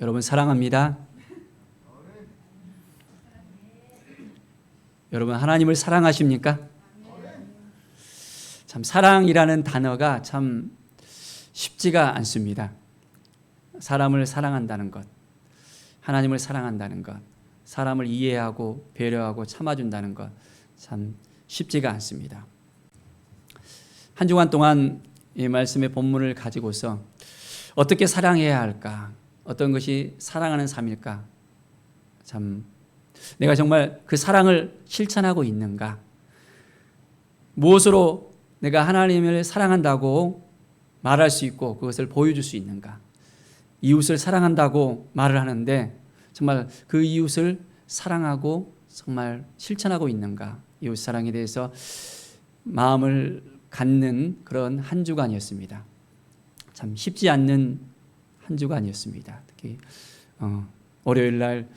여러분 사랑합니다. 여러분 하나님을 사랑하십니까? 참 사랑이라는 단어가 참 쉽지가 않습니다. 사람을 사랑한다는 것, 하나님을 사랑한다는 것, 사람을 이해하고 배려하고 참아준다는 것 참 쉽지가 않습니다. 한 주간 동안 이 말씀의 본문을 가지고서 어떻게 사랑해야 할까? 어떤 것이 사랑하는 삶일까? 참 내가 정말 그 사랑을 실천하고 있는가? 무엇으로 내가 하나님을 사랑한다고 말할 수 있고 그것을 보여줄 수 있는가? 이웃을 사랑한다고 말을 하는데 정말 그 이웃을 사랑하고 정말 실천하고 있는가? 이웃 사랑에 대해서 마음을 갖는 그런 한 주간이었습니다. 참 쉽지 않는 한 주간이었습니다. 특히 월요일 날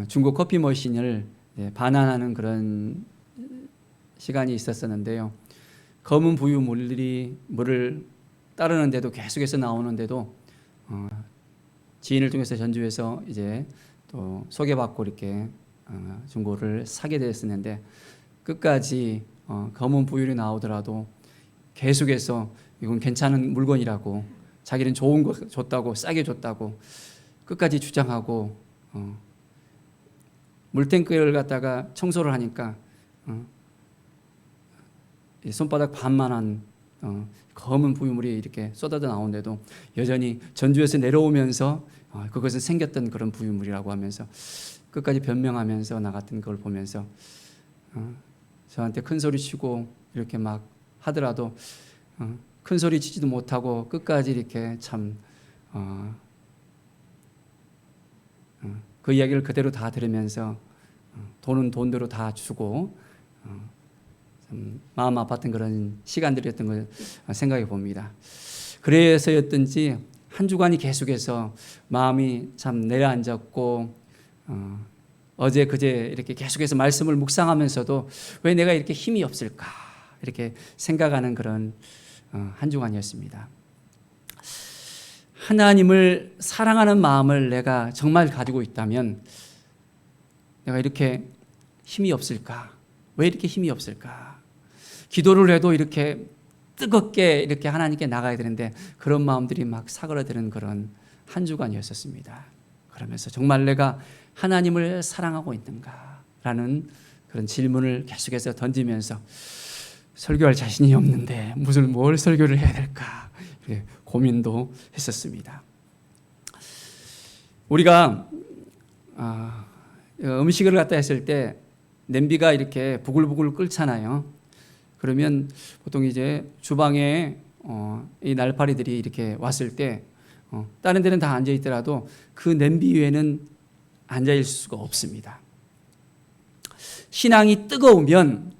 중국 커피 머신을 반환하는 그런 시간이 있었었는데요. 검은 부유 물을 따르는데도 계속해서 나오는데도 지인을 통해서 전주에서 이제 또 소개받고 이렇게 중고를 사게 됐었는데 끝까지 검은 부율이 나오더라도 계속해서 이건 괜찮은 물건이라고 자기는 좋은 거 줬다고 싸게 줬다고 끝까지 주장하고 물탱크를 갖다가 청소를 하니까 손바닥 반만한 검은 부유물이 이렇게 쏟아져 나오는데도 여전히 전주에서 내려오면서 그것은 생겼던 그런 부유물이라고 하면서 끝까지 변명하면서 나갔던 걸 보면서 저한테 큰 소리 치고 이렇게 막 하더라도 큰 소리 치지도 못하고 끝까지 이렇게 참 그 이야기를 그대로 다 들으면서 돈은 돈대로 다 주고 참 마음 아팠던 그런 시간들이었던 걸 생각해 봅니다. 그래서였든지 한 주간이 계속해서 마음이 참 내려앉았고 어제 그제 이렇게 계속해서 말씀을 묵상하면서도 왜 내가 이렇게 힘이 없을까 이렇게 생각하는 그런 한 주간이었습니다. 하나님을 사랑하는 마음을 내가 정말 가지고 있다면 내가 이렇게 힘이 없을까? 왜 이렇게 힘이 없을까? 기도를 해도 이렇게 뜨겁게 이렇게 하나님께 나가야 되는데 그런 마음들이 막 사그라드는 그런 한 주간이었었습니다. 그러면서 정말 내가 하나님을 사랑하고 있는가라는 그런 질문을 계속해서 던지면서 설교할 자신이 없는데 뭘 설교를 해야 될까 고민도 했었습니다. 우리가 음식을 갖다 했을 때 냄비가 이렇게 부글부글 끓잖아요. 그러면 보통 이제 주방에 이 날파리들이 이렇게 왔을 때 다른 데는 다 앉아 있더라도 그 냄비 위에는 앉아 있을 수가 없습니다. 신앙이 뜨거우면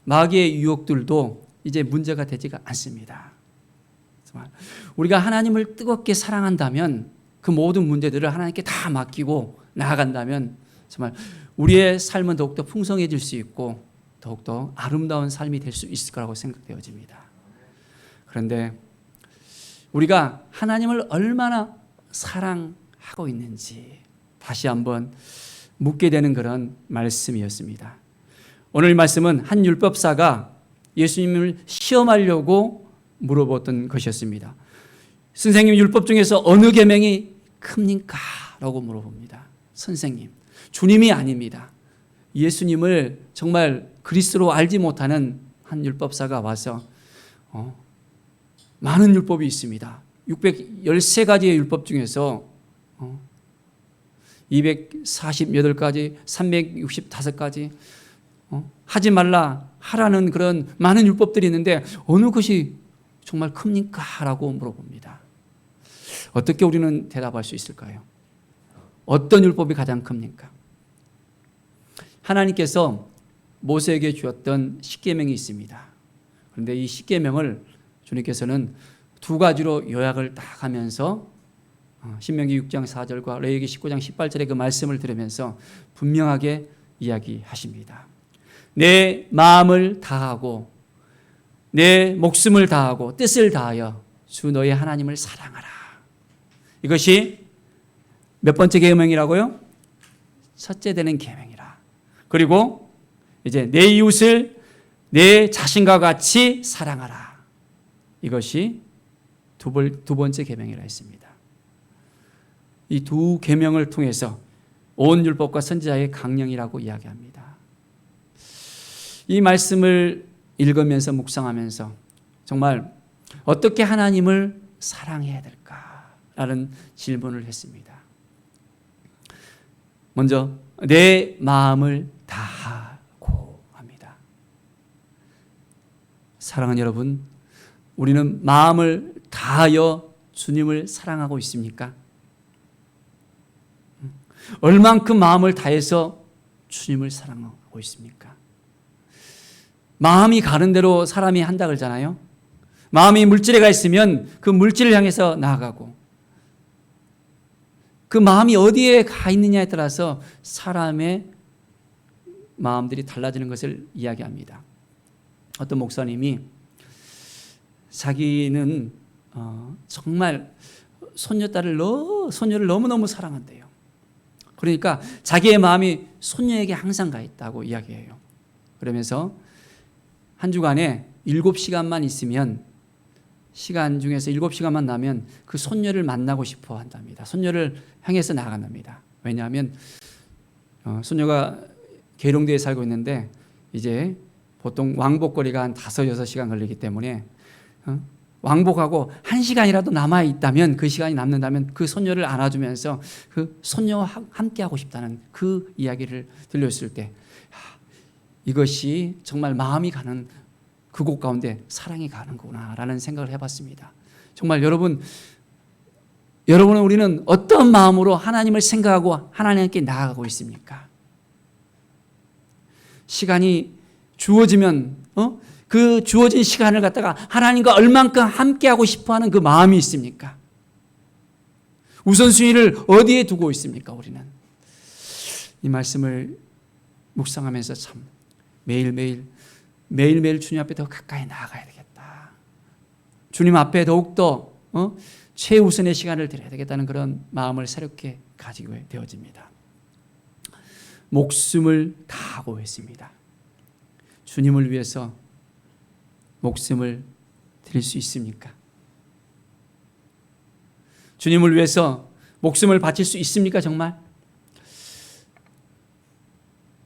마귀의 유혹들도 이제 문제가 되지가 않습니다. 우리가 하나님을 뜨겁게 사랑한다면 그 모든 문제들을 하나님께 다 맡기고 나아간다면 정말 우리의 삶은 더욱더 풍성해질 수 있고 더욱더 아름다운 삶이 될 수 있을 거라고 생각되어집니다. 그런데 우리가 하나님을 얼마나 사랑하고 있는지 다시 한번 묻게 되는 그런 말씀이었습니다. 오늘 말씀은 한 율법사가 예수님을 시험하려고 물어봤던 것이었습니다. 선생님, 율법 중에서 어느 계명이 큽니까? 라고 물어봅니다. 선생님, 주님이 아닙니다. 예수님을 정말 그리스도로 알지 못하는 한 율법사가 와서 많은 율법이 있습니다. 613가지의 율법 중에서 248가지, 365가지 하지 말라 하라는 그런 많은 율법들이 있는데 어느 것이 정말 큽니까? 라고 물어봅니다. 어떻게 우리는 대답할 수 있을까요? 어떤 율법이 가장 큽니까? 하나님께서 모세에게 주었던 십계명이 있습니다. 그런데 이 십계명을 주님께서는 두 가지로 요약을 딱 하면서 신명기 6장 4절과 레위기 19장 18절의 그 말씀을 들으면서 분명하게 이야기하십니다. 내 마음을 다하고 내 목숨을 다하고 뜻을 다하여 주 너의 하나님을 사랑하라. 이것이 몇 번째 계명이라고요? 첫째 되는 계명이라. 그리고 이제 내 이웃을 내 자신과 같이 사랑하라. 이것이 두 번째 계명이라 했습니다. 이 두 계명을 통해서 온 율법과 선지자의 강령이라고 이야기합니다. 이 말씀을 읽으면서 묵상하면서 정말 어떻게 하나님을 사랑해야 될까라는 질문을 했습니다. 먼저 내 마음을 다하고 합니다. 사랑하는 여러분, 우리는 마음을 다하여 주님을 사랑하고 있습니까? 얼만큼 마음을 다해서 주님을 사랑하고 있습니까? 마음이 가는 대로 사람이 한다 그러잖아요. 마음이 물질에 가 있으면 그 물질을 향해서 나아가고, 그 마음이 어디에 가 있느냐에 따라서 사람의 마음들이 달라지는 것을 이야기합니다. 어떤 목사님이 자기는 정말 손녀를 너무너무 사랑한대요. 그러니까 자기의 마음이 손녀에게 항상 가 있다고 이야기해요. 그러면서 한 주간에 7시간만 있으면, 시간 중에서 7시간만 나면 그 손녀를 만나고 싶어 한답니다. 손녀를 향해서 나아간답니다. 왜냐하면 손녀가 계룡대에 살고 있는데 이제 보통 왕복거리가 한 5-6시간 걸리기 때문에 왕복하고 1시간이라도 남아있다면, 그 시간이 남는다면 그 손녀를 안아주면서 그 손녀와 함께하고 싶다는 그 이야기를 들렸을 때, 이것이 정말 마음이 가는 그곳 가운데 사랑이 가는 거구나라는 생각을 해봤습니다. 정말 여러분은 우리는 어떤 마음으로 하나님을 생각하고 하나님께 나아가고 있습니까? 시간이 주어지면 그 주어진 시간을 갖다가 하나님과 얼만큼 함께하고 싶어하는 그 마음이 있습니까? 우선순위를 어디에 두고 있습니까? 우리는 이 말씀을 묵상하면서 참 매일매일 주님 앞에 더 가까이 나아가야 되겠다. 주님 앞에 더욱더 최우선의 시간을 드려야 되겠다는 그런 마음을 새롭게 가지고 되어집니다. 목숨을 다하고 했습니다. 주님을 위해서 목숨을 드릴 수 있습니까? 주님을 위해서 목숨을 바칠 수 있습니까, 정말?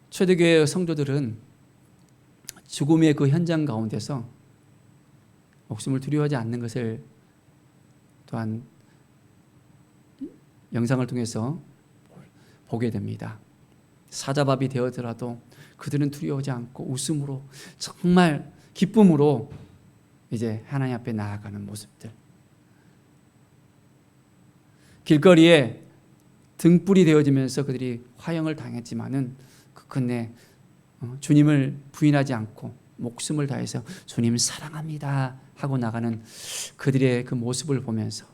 초대교회 성도들은 죽음의 그 현장 가운데서 목숨을 두려워하지 않는 것을 또한 영상을 통해서 보게 됩니다. 사자밥이 되어더라도 그들은 두려워하지 않고 웃음으로, 정말 기쁨으로 이제 하나님 앞에 나아가는 모습들. 길거리에 등불이 되어지면서 그들이 화형을 당했지만은 끝내 주님을 부인하지 않고 목숨을 다해서 주님 사랑합니다 하고 나가는 그들의 그 모습을 보면서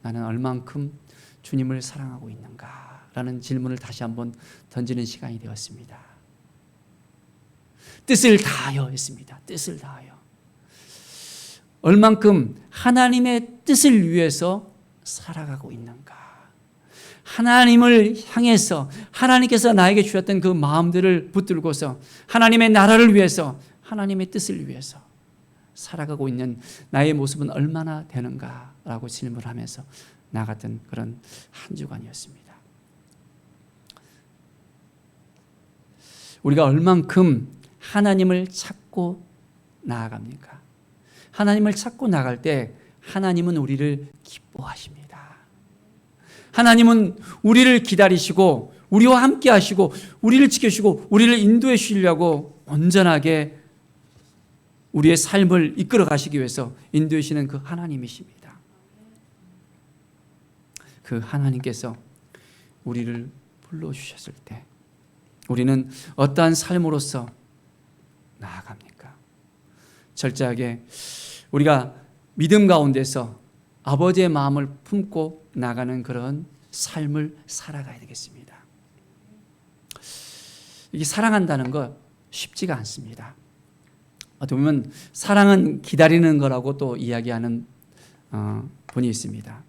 나는 얼만큼 주님을 사랑하고 있는가라는 질문을 다시 한번 던지는 시간이 되었습니다. 뜻을 다하여 했습니다. 뜻을 다하여. 얼만큼 하나님의 뜻을 위해서 살아가고 있는가. 하나님을 향해서 하나님께서 나에게 주셨던 그 마음들을 붙들고서 하나님의 나라를 위해서, 하나님의 뜻을 위해서 살아가고 있는 나의 모습은 얼마나 되는가라고 질문하면서 나갔던 그런 한 주간이었습니다. 우리가 얼만큼 하나님을 찾고 나아갑니까? 하나님을 찾고 나갈 때 하나님은 우리를 기뻐하십니다. 하나님은 우리를 기다리시고 우리와 함께 하시고 우리를 지켜주시고 우리를 인도해 주시려고 온전하게 우리의 삶을 이끌어 가시기 위해서 인도해 주시는 그 하나님이십니다. 그 하나님께서 우리를 불러주셨을 때 우리는 어떠한 삶으로서 나아갑니까? 철저하게 우리가 믿음 가운데서 아버지의 마음을 품고 나가는 그런 삶을 살아가야 되겠습니다. 이게 사랑한다는 거 쉽지가 않습니다. 어떻게 보면 사랑은 기다리는 거라고 또 이야기하는 분이 있습니다.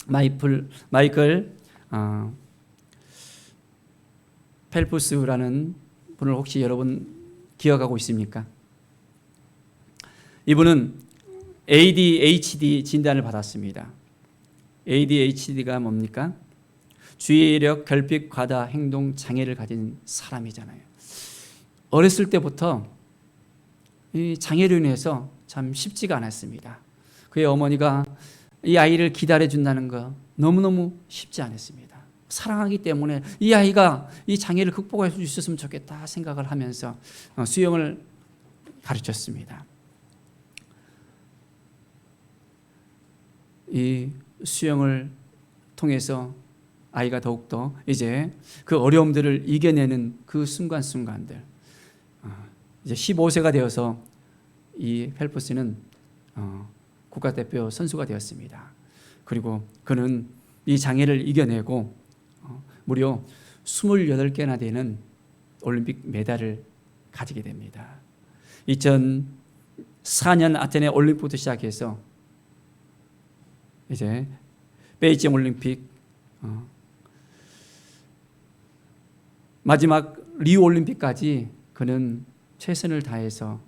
마이클 펠프스라는 분을 혹시 여러분 기억하고 있습니까? 이분은 ADHD 진단을 받았습니다. ADHD가 뭡니까? 주의력 결핍 과다 행동 장애를 가진 사람이잖아요. 어렸을 때부터 이 장애로 인해서 참 쉽지가 않았습니다. 그의 어머니가 이 아이를 기다려준다는 거 너무너무 쉽지 않았습니다. 사랑하기 때문에 이 아이가 이 장애를 극복할 수 있었으면 좋겠다 생각을 하면서 수영을 가르쳤습니다. 이 수영을 통해서 아이가 더욱더 이제 그 어려움들을 이겨내는 그 순간순간들, 이제 15세가 되어서 이 펠프스는 국가대표 선수가 되었습니다. 그리고 그는 이 장애를 이겨내고 무려 28개나 되는 올림픽 메달을 가지게 됩니다. 2004년 아테네 올림픽부터 시작해서 이제 베이징 올림픽, 마지막 리우 올림픽까지 그는 최선을 다해서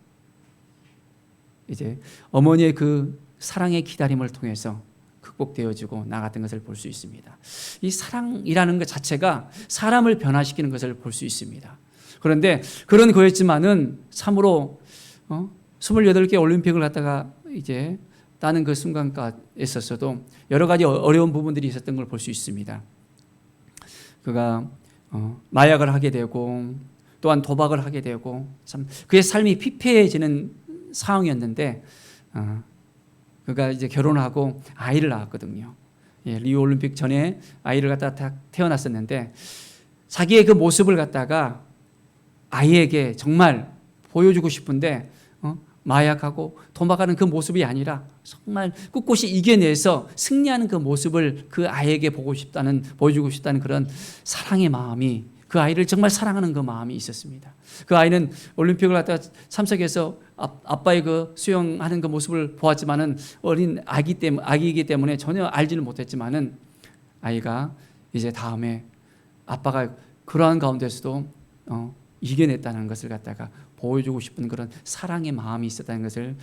이제 어머니의 그 사랑의 기다림을 통해서 극복되어지고 나갔던 것을 볼 수 있습니다. 이 사랑이라는 것 자체가 사람을 변화시키는 것을 볼 수 있습니다. 그런데 그런 거였지만은 참으로 28개 올림픽을 갖다가 이제 따는 그 순간까지 있었어도 여러 가지 어려운 부분들이 있었던 걸 볼 수 있습니다. 그가 마약을 하게 되고 또한 도박을 하게 되고 참 그의 삶이 피폐해지는 상황이었는데 그가 이제 결혼하고 아이를 낳았거든요. 리우 올림픽 전에 아이를 갖다가 태어났었는데 자기의 그 모습을 갖다가 아이에게 정말 보여주고 싶은데 마약하고 도박하는 그 모습이 아니라 정말 꿋꿋이 이겨내서 승리하는 그 모습을 그 아이에게 보여주고 싶다는 그런 사랑의 마음이, 그 아이를 정말 사랑하는 그 마음이 있었습니다. 그 아이는 올림픽을 갖다가 참석해서 아빠의 그 수영하는 그 모습을 보았지만은 어린 아기이기 때문에 전혀 알지는 못했지만은 아이가 이제 다음에 아빠가 그러한 가운데서도 이겨냈다는 것을 갖다가 보여주고 싶은 그런 사랑의 마음이 있었다는 것을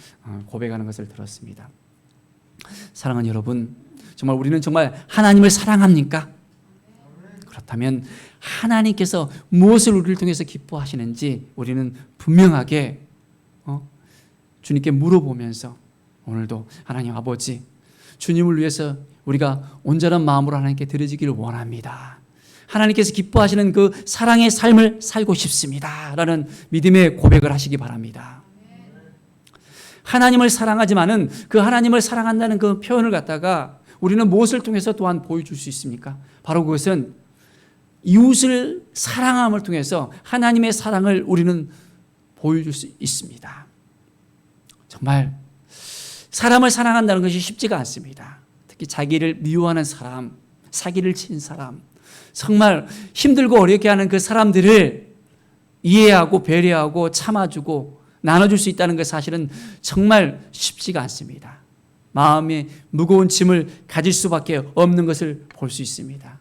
고백하는 것을 들었습니다. 사랑하는 여러분, 정말 우리는 정말 하나님을 사랑합니까? 그렇다면 하나님께서 무엇을 우리를 통해서 기뻐하시는지 우리는 분명하게 주님께 물어보면서 오늘도 하나님 아버지, 주님을 위해서 우리가 온전한 마음으로 하나님께 드려지기를 원합니다. 하나님께서 기뻐하시는 그 사랑의 삶을 살고 싶습니다 라는 믿음의 고백을 하시기 바랍니다. 하나님을 사랑하지만은 그 하나님을 사랑한다는 그 표현을 갖다가 우리는 무엇을 통해서 또한 보여줄 수 있습니까? 바로 그것은 이웃을 사랑함을 통해서 하나님의 사랑을 우리는 보여줄 수 있습니다. 정말 사람을 사랑한다는 것이 쉽지가 않습니다. 특히 자기를 미워하는 사람, 사기를 친 사람, 정말 힘들고 어렵게 하는 그 사람들을 이해하고 배려하고 참아주고 나눠줄 수 있다는 것 사실은 정말 쉽지가 않습니다. 마음에 무거운 짐을 가질 수밖에 없는 것을 볼 수 있습니다.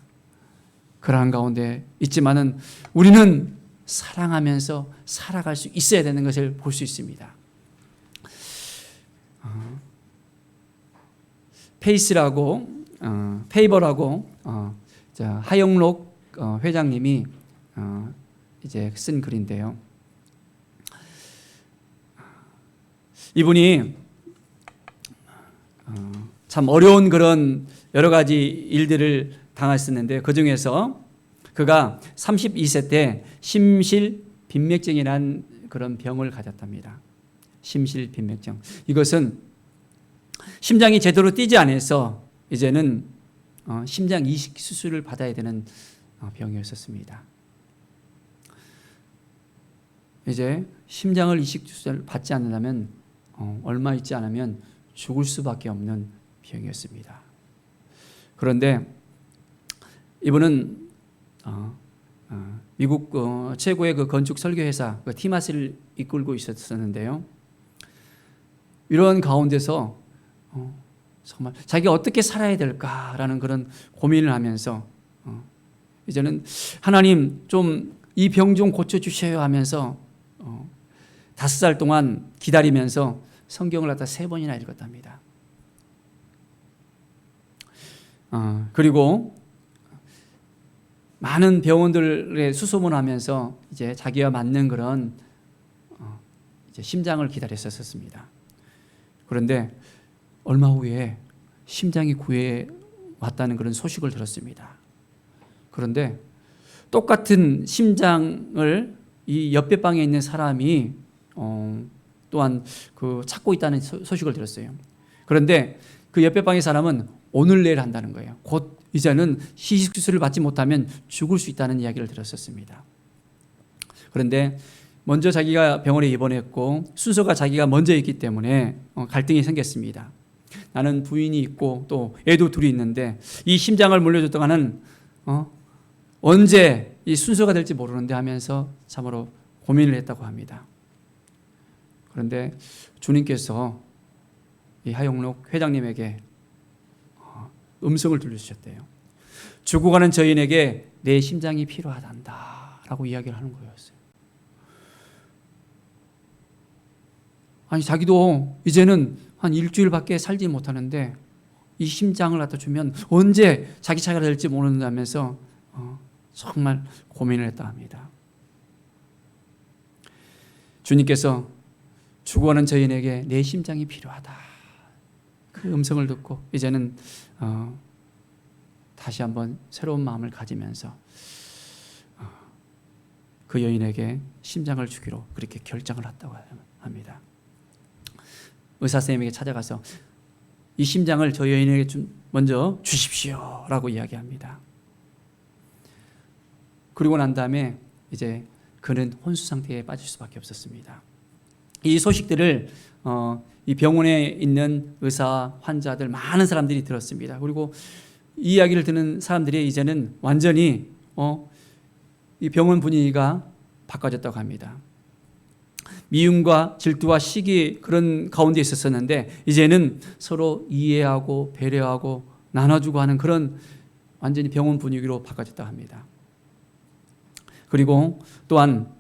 그러한 가운데 있지만은 우리는 사랑하면서 살아갈 수 있어야 되는 것을 볼 수 있습니다. 페이버라고 하영록 회장님이 이제 쓴 글인데요. 이분이 참 어려운 그런 여러 가지 일들을 당했었는데 그 중에서 그가 32세 때 심실빈맥증이라는 그런 병을 가졌답니다. 심실빈맥증. 이것은 심장이 제대로 뛰지 않아서 이제는 심장 이식 수술을 받아야 되는 병이었었습니다. 이제 심장을 이식 수술을 받지 않는다면 얼마 있지 않으면 죽을 수밖에 없는 병이었습니다. 그런데 이분은 미국 최고의 그 건축 설계 회사 그 티마스를 이끌고 있었는데요. 이런 가운데서 정말 자기가 어떻게 살아야 될까라는 그런 고민을 하면서 이제는 하나님 좀 이 병 좀 고쳐주셔요 하면서 5살 동안 기다리면서 성경을 갖다 3번이나 읽었답니다. 그리고 많은 병원들에 수소문하면서 이제 자기와 맞는 그런 이제 심장을 기다렸었습니다. 그런데 얼마 후에 심장이 구해 왔다는 그런 소식을 들었습니다. 그런데 똑같은 심장을 이 옆에 방에 있는 사람이 또한 찾고 있다는 소식을 들었어요. 그런데 그 옆에 방의 사람은 오늘 내일 한다는 거예요. 곧 이제는 희식 수술을 받지 못하면 죽을 수 있다는 이야기를 들었었습니다. 그런데 먼저 자기가 병원에 입원했고 순서가 자기가 먼저 있기 때문에 갈등이 생겼습니다. 나는 부인이 있고 또 애도 둘이 있는데 이 심장을 물려줬다가는 언제 이 순서가 될지 모르는데 하면서 참으로 고민을 했다고 합니다. 그런데 주님께서 이 하영록 회장님에게 음성을 들려주셨대요. 죽어가는 저인에게 내 심장이 필요하단다 라고 이야기를 하는 거였어요. 아니 자기도 이제는 한 일주일밖에 살지 못하는데 이 심장을 갖다 주면 언제 자기 차가 될지 모른다면서 정말 고민을 했다 합니다. 주님께서 죽어가는 저인에게 내 심장이 필요하다 그 음성을 듣고 이제는 다시 한번 새로운 마음을 가지면서 그 여인에게 심장을 주기로 그렇게 결정을 했다고 합니다. 의사 선생님에게 찾아가서 이 심장을 저 여인에게 먼저 주십시오 라고 이야기합니다. 그리고 난 다음에 이제 그는 혼수 상태에 빠질 수밖에 없었습니다. 이 소식들을 이 병원에 있는 의사, 환자들 많은 사람들이 들었습니다. 그리고 이 이야기를 듣는 사람들이 이제는 완전히 이 병원 분위기가 바꿔졌다고 합니다. 미움과 질투와 시기 그런 가운데 있었었는데 이제는 서로 이해하고 배려하고 나눠주고 하는 그런 완전히 병원 분위기로 바꿔졌다고 합니다. 그리고 또한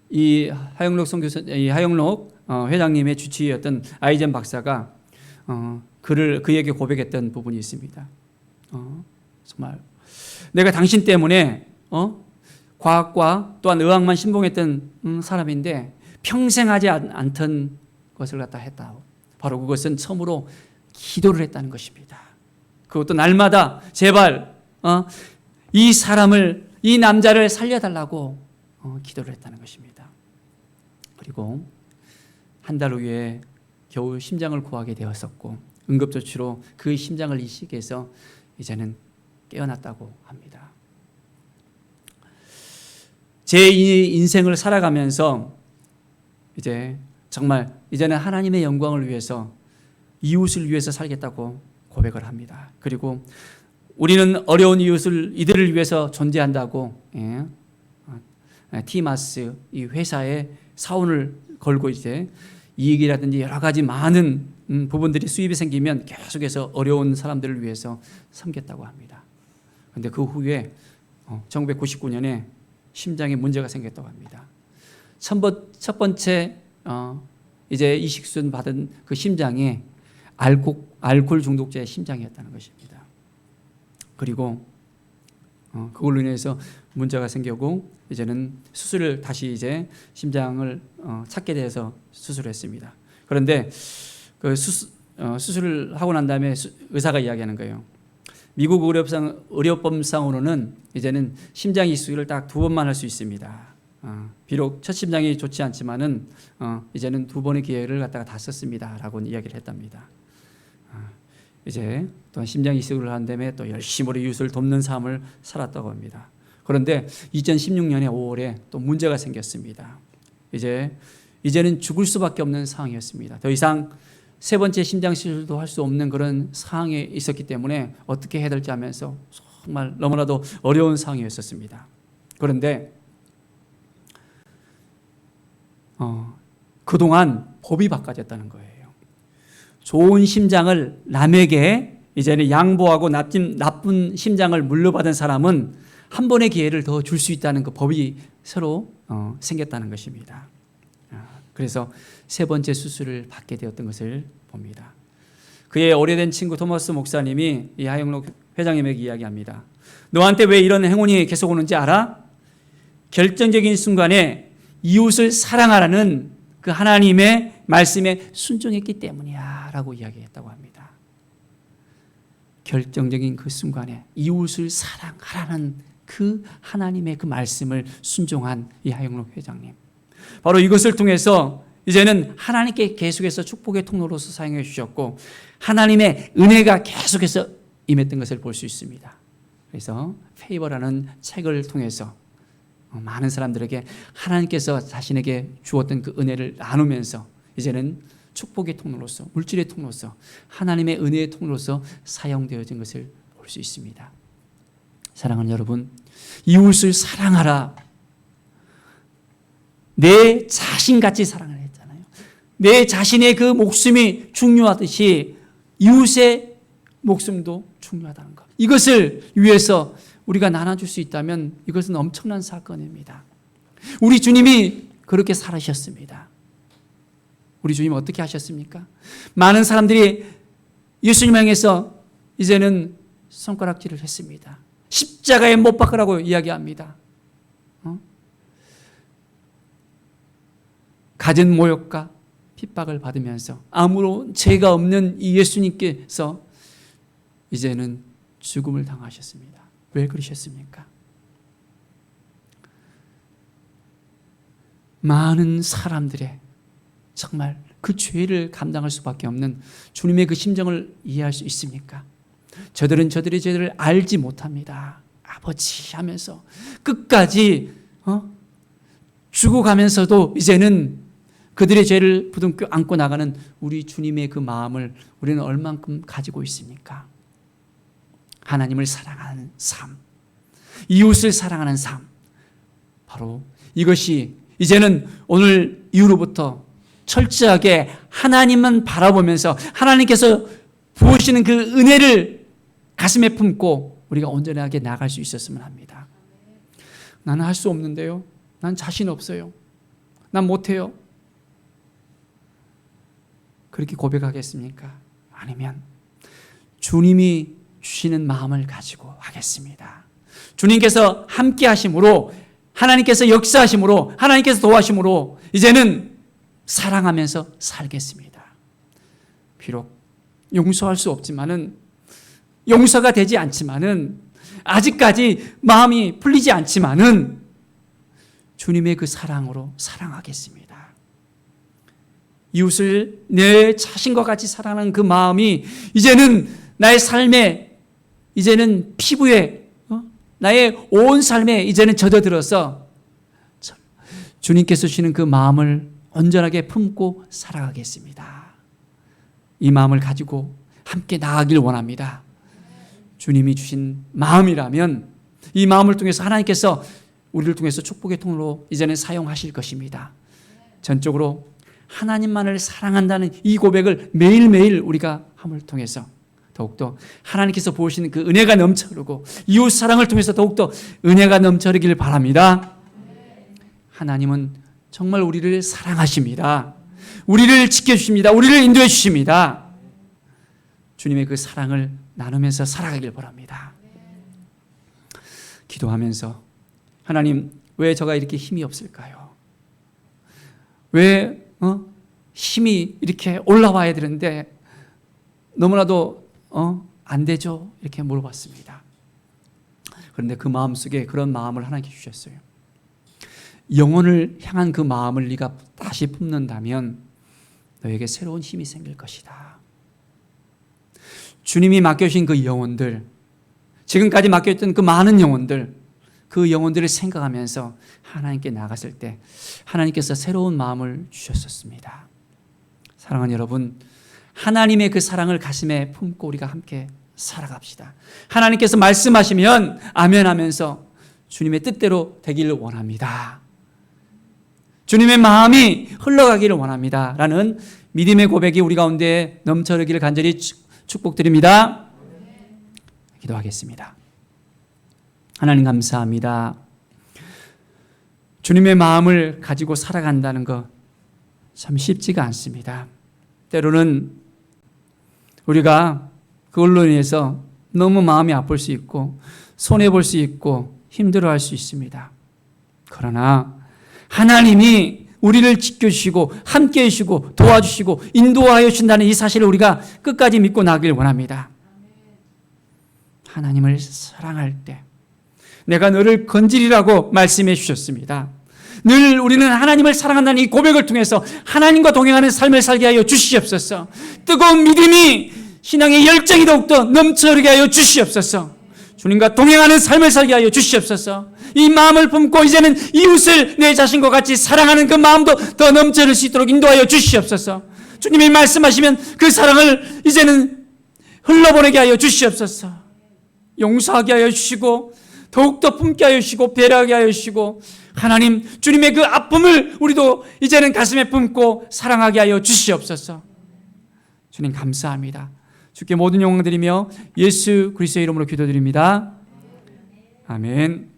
이 하영록 선교사, 이 하영록 회장님의 주치의였던 아이젠 박사가 그에게 고백했던 부분이 있습니다. 정말 내가 당신 때문에 과학과 또한 의학만 신봉했던 사람인데 평생 하지 않던 것을 갖다 했다. 바로 그것은 처음으로 기도를 했다는 것입니다. 그것도 날마다 제발 이 사람을 이 남자를 살려달라고 기도를 했다는 것입니다. 그리고 한 달 후에 겨우 심장을 구하게 되었었고 응급조치로 그 심장을 이식해서 이제는 깨어났다고 합니다. 제 인생을 살아가면서 이제 정말 이제는 하나님의 영광을 위해서 이웃을 위해서 살겠다고 고백을 합니다. 그리고 우리는 어려운 이들을 위해서 존재한다고 티마스 이 회사에 사원을 걸고 이제 이익이라든지 여러 가지 많은 부분들이 수입이 생기면 계속해서 어려운 사람들을 위해서 섬겼다고 합니다. 그런데 그 후에 1999년에 심장에 문제가 생겼다고 합니다. 첫 번째 이제 이식순 받은 그 심장에 알코올 중독자의 심장이었다는 것입니다. 그리고 그걸로 인해서 문제가 생기고 이제는 수술을 다시 이제 심장을 찾게 돼서 수술했습니다. 그런데 그 수술을 하고 난 다음에 의사가 이야기하는 거예요. 미국 의료법상으로는 이제는 심장 이식을 딱 2번만 할 수 있습니다. 비록 첫 심장이 좋지 않지만은 이제는 2번의 기회를 갖다가 다 썼습니다라고 이야기를 했답니다. 이제 또 심장 이식을 한 다음에 또 열심히 이웃을 돕는 삶을 살았다고 합니다. 그런데 2016년에 5월에 또 문제가 생겼습니다. 이제는 죽을 수밖에 없는 상황이었습니다. 더 이상 세 번째 심장 수술도 할 수 없는 그런 상황에 있었기 때문에 어떻게 해야 될지 하면서 정말 너무나도 어려운 상황이었습니다. 그런데 그동안 법이 바꿔졌다는 거예요. 좋은 심장을 남에게 이제는 양보하고 나쁜 심장을 물려받은 사람은 한 번의 기회를 더 줄 수 있다는 그 법이 새로 생겼다는 것입니다. 그래서 세 번째 수술을 받게 되었던 것을 봅니다. 그의 오래된 친구 토마스 목사님이 이 하영록 회장님에게 이야기합니다. 너한테 왜 이런 행운이 계속 오는지 알아? 결정적인 순간에 이웃을 사랑하라는 그 하나님의 말씀에 순종했기 때문이야 라고 이야기했다고 합니다. 결정적인 그 순간에 이웃을 사랑하라는 그 하나님의 그 말씀을 순종한 이 하영록 회장님, 바로 이것을 통해서 이제는 하나님께 계속해서 축복의 통로로서 사용해 주셨고 하나님의 은혜가 계속해서 임했던 것을 볼 수 있습니다. 그래서 페이버라는 책을 통해서 많은 사람들에게 하나님께서 자신에게 주었던 그 은혜를 나누면서 이제는 축복의 통로로서, 물질의 통로로서, 하나님의 은혜의 통로로서 사용되어진 것을 볼 수 있습니다. 사랑하는 여러분, 이웃을 사랑하라. 내 자신같이 사랑을 했잖아요. 내 자신의 그 목숨이 중요하듯이 이웃의 목숨도 중요하다는 것. 이것을 위해서 우리가 나눠줄 수 있다면 이것은 엄청난 사건입니다. 우리 주님이 그렇게 살으셨습니다. 우리 주님 어떻게 하셨습니까? 많은 사람들이 예수님 향해서 이제는 손가락질을 했습니다. 십자가에 못 박으라고 이야기합니다. 갖은 모욕과 핍박을 받으면서 아무런 죄가 없는 이 예수님께서 이제는 죽음을 당하셨습니다. 왜 그러셨습니까? 많은 사람들의 정말 그 죄를 감당할 수밖에 없는 주님의 그 심정을 이해할 수 있습니까? 저들은 저들의 죄를 알지 못합니다. 아버지 하면서 끝까지 죽어가면서도 이제는 그들의 죄를 부둥켜 안고 나가는 우리 주님의 그 마음을 우리는 얼만큼 가지고 있습니까? 하나님을 사랑하는 삶, 이웃을 사랑하는 삶, 바로 이것이 이제는 오늘 이후로부터 철저하게 하나님만 바라보면서 하나님께서 부으시는 그 은혜를 가슴에 품고 우리가 온전하게 나아갈 수 있었으면 합니다. 나는 할 수 없는데요. 난 자신 없어요. 난 못해요. 그렇게 고백하겠습니까? 아니면 주님이 주시는 마음을 가지고 하겠습니다. 주님께서 함께 하심으로, 하나님께서 역사하심으로, 하나님께서 도와심으로 이제는 사랑하면서 살겠습니다. 비록 용서할 수 없지만은, 용서가 되지 않지만은, 아직까지 마음이 풀리지 않지만은 주님의 그 사랑으로 사랑하겠습니다. 이웃을 내 자신과 같이 사랑하는 그 마음이 이제는 나의 삶에, 이제는 피부에, 나의 온 삶에 이제는 젖어들어서 주님께서 주시는 그 마음을 온전하게 품고 살아가겠습니다. 이 마음을 가지고 함께 나아가길 원합니다. 주님이 주신 마음이라면 이 마음을 통해서 하나님께서 우리를 통해서 축복의 통로로 이제는 사용하실 것입니다. 전적으로 하나님만을 사랑한다는 이 고백을 매일매일 우리가 함을 통해서 더욱더 하나님께서 보시는 그 은혜가 넘쳐흐르고 이웃 사랑을 통해서 더욱더 은혜가 넘쳐흐르기를 바랍니다. 하나님은 정말 우리를 사랑하십니다. 우리를 지켜주십니다. 우리를 인도해 주십니다. 주님의 그 사랑을 나누면서 살아가길 바랍니다. 기도하면서 하나님, 왜 저가 이렇게 힘이 없을까요? 왜 힘이 이렇게 올라와야 되는데 너무나도 안 되죠? 이렇게 물어봤습니다. 그런데 그 마음속에 그런 마음을 하나님께 주셨어요. 영혼을 향한 그 마음을 네가 다시 품는다면 너에게 새로운 힘이 생길 것이다. 주님이 맡겨주신 그 영혼들, 지금까지 맡겨졌던 그 많은 영혼들, 그 영혼들을 생각하면서 하나님께 나갔을 때 하나님께서 새로운 마음을 주셨었습니다. 사랑하는 여러분, 하나님의 그 사랑을 가슴에 품고 우리가 함께 살아갑시다. 하나님께서 말씀하시면 아멘 하면서 주님의 뜻대로 되기를 원합니다. 주님의 마음이 흘러가기를 원합니다. 라는 믿음의 고백이 우리 가운데 넘쳐르기를 간절히 축복드립니다. 기도하겠습니다. 하나님 감사합니다. 주님의 마음을 가지고 살아간다는 것 참 쉽지가 않습니다. 때로는 우리가 그걸로 인해서 너무 마음이 아플 수 있고 손해볼 수 있고 힘들어할 수 있습니다. 그러나 하나님이 우리를 지켜주시고 함께해 주시고 도와주시고 인도하여 주신다는 이 사실을 우리가 끝까지 믿고 나가길 원합니다. 하나님을 사랑할 때 내가 너를 건지리라고 말씀해 주셨습니다. 늘 우리는 하나님을 사랑한다는 이 고백을 통해서 하나님과 동행하는 삶을 살게 하여 주시옵소서. 뜨거운 믿음이 신앙의 열정이 더욱더 넘쳐흐르게 하여 주시옵소서. 주님과 동행하는 삶을 살게 하여 주시옵소서. 이 마음을 품고 이제는 이웃을 내 자신과 같이 사랑하는 그 마음도 더 넘쳐흐를 수 있도록 인도하여 주시옵소서. 주님이 말씀하시면 그 사랑을 이제는 흘러보내게 하여 주시옵소서. 용서하게 하여 주시고 더욱더 품게 하여 주시고 배려하게 하여 주시고 하나님 주님의 그 아픔을 우리도 이제는 가슴에 품고 사랑하게 하여 주시옵소서. 주님 감사합니다. 주께 모든 영광 드리며 예수 그리스도의 이름으로 기도드립니다. 아멘.